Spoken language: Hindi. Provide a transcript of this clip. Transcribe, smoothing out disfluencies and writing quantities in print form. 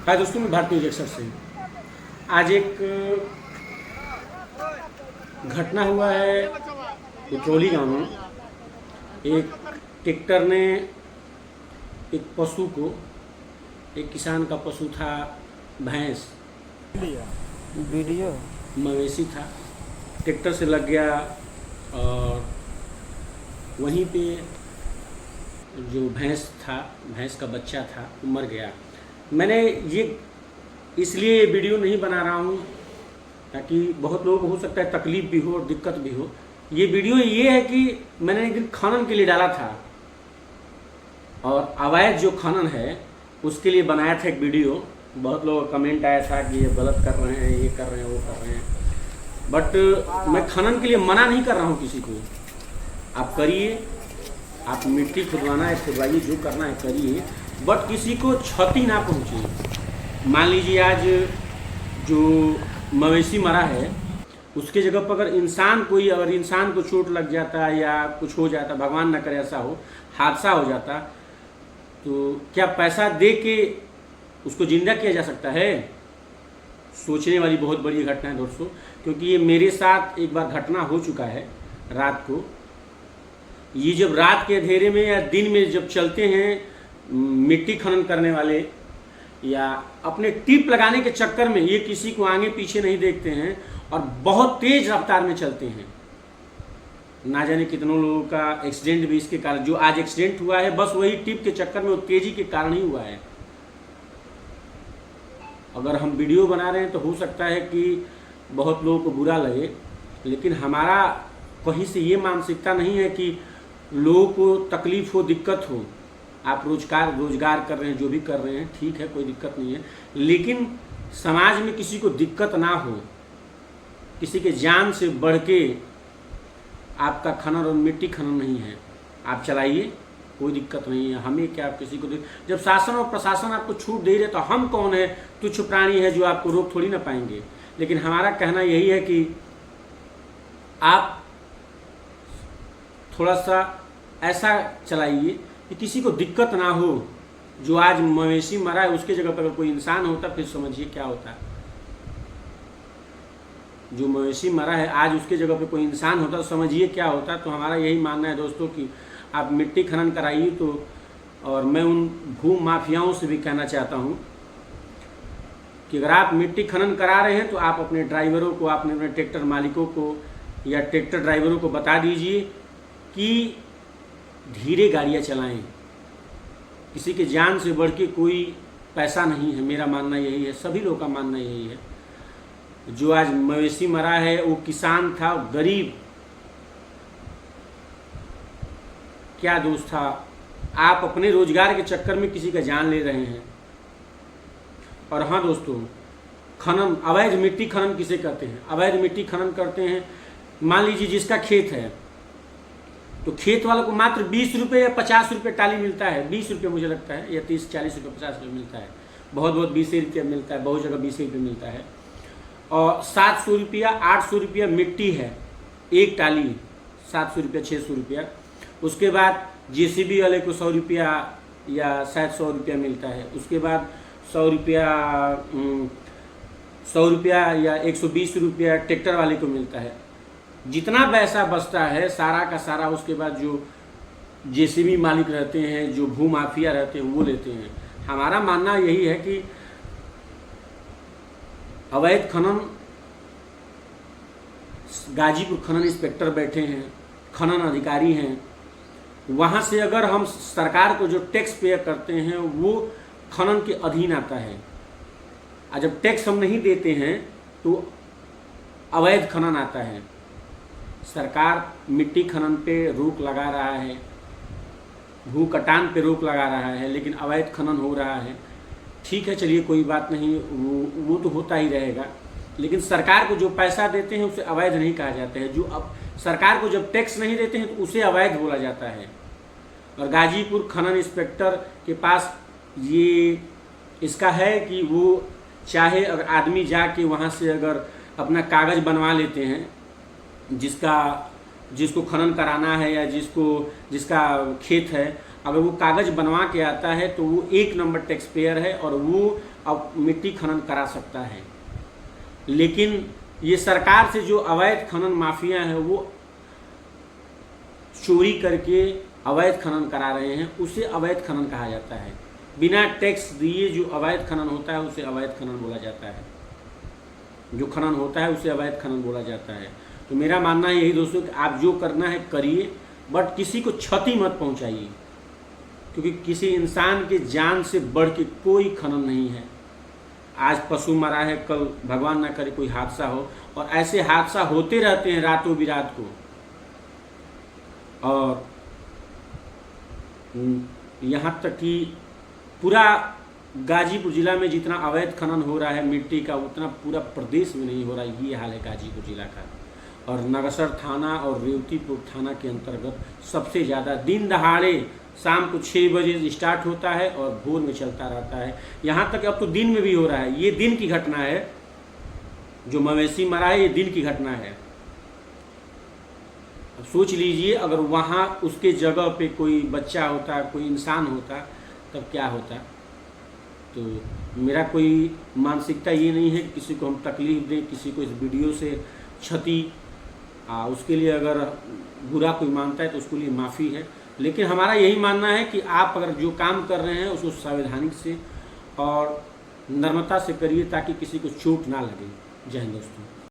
हाय दोस्तों, मैं भारतीय रिएक्टर से। आज एक घटना हुआ है उतरौली गांव में। एक ट्रैक्टर ने एक पशु को, एक किसान का पशु था, भैंस वीडियो मवेशी था, ट्रैक्टर से लग गया और वहीं पे जो भैंस था, भैंस का बच्चा था, वो मर गया। मैंने ये इसलिए ये वीडियो नहीं बना रहा हूँ ताकि बहुत लोगों को हो सकता है तकलीफ भी हो और दिक्कत भी हो। ये वीडियो ये है कि मैंने एक दिन खनन के लिए डाला था और अवैध जो खनन है उसके लिए बनाया था एक वीडियो। बहुत लोगों का कमेंट आया था कि ये गलत कर रहे हैं, ये कर रहे हैं, वो कर रहे हैं। बट मैं खनन के लिए मना नहीं कर रहा हूँ किसी को। आप करिए, आप मिट्टी खुदवाना है खुदवाइए, जो करना है करिए, बट किसी को क्षति ना पहुँचे। मान लीजिए आज जो मवेशी मरा है उसके जगह पर अगर इंसान को चोट लग जाता या कुछ हो जाता, भगवान न करे ऐसा हो, हादसा हो जाता, तो क्या पैसा दे के उसको जिंदा किया जा सकता है? सोचने वाली बहुत बड़ी घटना है दोस्तों, क्योंकि ये मेरे साथ एक बार घटना हो चुका है। रात को ये जब रात के अंधेरे में या दिन में जब चलते हैं मिट्टी खनन करने वाले या अपने टिप लगाने के चक्कर में, ये किसी को आगे पीछे नहीं देखते हैं और बहुत तेज रफ्तार में चलते हैं। ना जाने कितनों लोगों का एक्सीडेंट भी इसके कारण, जो आज एक्सीडेंट हुआ है बस वही टिप के चक्कर में, वो तेजी के कारण ही हुआ है। अगर हम वीडियो बना रहे हैं तो हो सकता है कि बहुत लोगों को बुरा लगे, लेकिन हमारा कहीं से ये मानसिकता नहीं है कि लोगों को तकलीफ हो, दिक्कत हो। आप रोजगार कर रहे हैं, जो भी कर रहे हैं ठीक है, कोई दिक्कत नहीं है, लेकिन समाज में किसी को दिक्कत ना हो। किसी के जान से बढ़ के आपका खनन और मिट्टी खनन नहीं है। आप चलाइए, कोई दिक्कत नहीं है। हमें क्या, आप किसी को जब शासन और प्रशासन आपको छूट दे रहे तो हम कौन है, तुच्छ प्राणी है जो आपको रोक थोड़ी ना पाएंगे। लेकिन हमारा कहना यही है कि आप थोड़ा सा ऐसा चलाइए कि किसी को दिक्कत ना हो। जो आज मवेशी मरा है उसके जगह पर अगर कोई इंसान होता फिर समझिए क्या होता। जो मवेशी मरा है आज उसके जगह पे कोई इंसान होता तो समझिए क्या होता। तो हमारा यही मानना है दोस्तों कि आप मिट्टी खनन कराइए। तो और मैं उन भू माफियाओं से भी कहना चाहता हूँ कि अगर आप मिट्टी खनन करा रहे हैं तो आप अपने ड्राइवरों को, आपने अपने ट्रैक्टर मालिकों को या ट्रैक्टर ड्राइवरों को बता दीजिए कि धीरे गाड़ियाँ चलाएं। किसी के जान से बढ़ के कोई पैसा नहीं है, मेरा मानना यही है, सभी लोगों का मानना यही है। जो आज मवेशी मरा है वो किसान था, गरीब, क्या दोस्त था। आप अपने रोजगार के चक्कर में किसी का जान ले रहे हैं। और हाँ दोस्तों, खनन, अवैध मिट्टी खनन किसे कहते हैं? अवैध मिट्टी खनन करते हैं, मान लीजिए जिसका खेत है तो खेत वालों को मात्र 20 रुपये या 50 रुपये टाली मिलता है। 20 रुपये मुझे लगता है, या 30-40 रुपये, 50 रुपये मिलता है। बहुत 20 रुपये मिलता है, बहुत जगह 20 रुपये मिलता है। और 700 रुपया 800 रुपया मिट्टी है एक टाली, 700 रुपया 600 रुपया। उसके बाद जेसीबी वाले को 100 रुपया या शायद 100 रुपया मिलता है। उसके बाद 100 रुपया या 120 रुपया ट्रैक्टर वाले को मिलता है। जितना पैसा बचता है सारा का सारा उसके बाद जो जेसीबी मालिक रहते हैं, जो भू माफिया रहते हैं, वो लेते हैं। हमारा मानना यही है कि अवैध खनन, गाजीपुर खनन इंस्पेक्टर बैठे हैं, खनन अधिकारी हैं, वहाँ से अगर हम सरकार को जो टैक्स पे करते हैं वो खनन के अधीन आता है। और जब टैक्स हम नहीं देते हैं तो अवैध खनन आता है। सरकार मिट्टी खनन पे रोक लगा रहा है, भू कटान पे रोक लगा रहा है, लेकिन अवैध खनन हो रहा है। ठीक है, चलिए कोई बात नहीं, वो तो होता ही रहेगा, लेकिन सरकार को जो पैसा देते हैं उसे अवैध नहीं कहा जाता है। जो अब सरकार को जब टैक्स नहीं देते हैं तो उसे अवैध बोला जाता है। और गाजीपुर खनन इंस्पेक्टर के पास ये इसका है कि वो चाहे अगर आदमी जाके वहाँ से अगर अपना कागज़ बनवा लेते हैं, जिसको खनन कराना है या जिसका खेत है, अगर वो कागज़ बनवा के आता है तो वो 1 नंबर टैक्स पेयर है और वो अब मिट्टी खनन करा सकता है। लेकिन ये सरकार से जो अवैध खनन माफिया हैं वो चोरी करके अवैध खनन करा रहे हैं, उसे अवैध खनन कहा जाता है। बिना टैक्स दिए जो अवैध खनन होता है उसे अवैध खनन बोला जाता है, जो खनन होता है उसे अवैध खनन बोला जाता है। तो मेरा मानना है यही दोस्तों कि आप जो करना है करिए, बट किसी को क्षति मत पहुंचाइए, क्योंकि किसी इंसान के जान से बढ़ के कोई खनन नहीं है। आज पशु मरा है, कल भगवान ना करे कोई हादसा हो, और ऐसे हादसा होते रहते हैं रातों बिरात को। और यहाँ तक कि पूरा गाजीपुर ज़िला में जितना अवैध खनन हो रहा है मिट्टी का, उतना पूरा प्रदेश में नहीं हो रहा है। ये हाल है गाजीपुर ज़िला का। और नगसर थाना और रेवतीपुर थाना के अंतर्गत सबसे ज़्यादा दिन दहाड़े शाम को 6 बजे स्टार्ट होता है और भोर में चलता रहता है। यहाँ तक अब तो दिन में भी हो रहा है। ये दिन की घटना है, जो मवेशी मरा है ये दिन की घटना है। अब सोच लीजिए अगर वहाँ उसके जगह पे कोई बच्चा होता, कोई इंसान होता, तब क्या होता। तो मेरा कोई मानसिकता ये नहीं है कि किसी को हम तकलीफ़ दें, किसी को इस वीडियो से क्षति, उसके लिए अगर बुरा कोई मानता है तो उसके लिए माफ़ी है। लेकिन हमारा यही मानना है कि आप अगर जो काम कर रहे हैं उसको संवैधानिक से और नम्रता से करिए, ताकि किसी को चोट ना लगे। जय हिंद दोस्तों।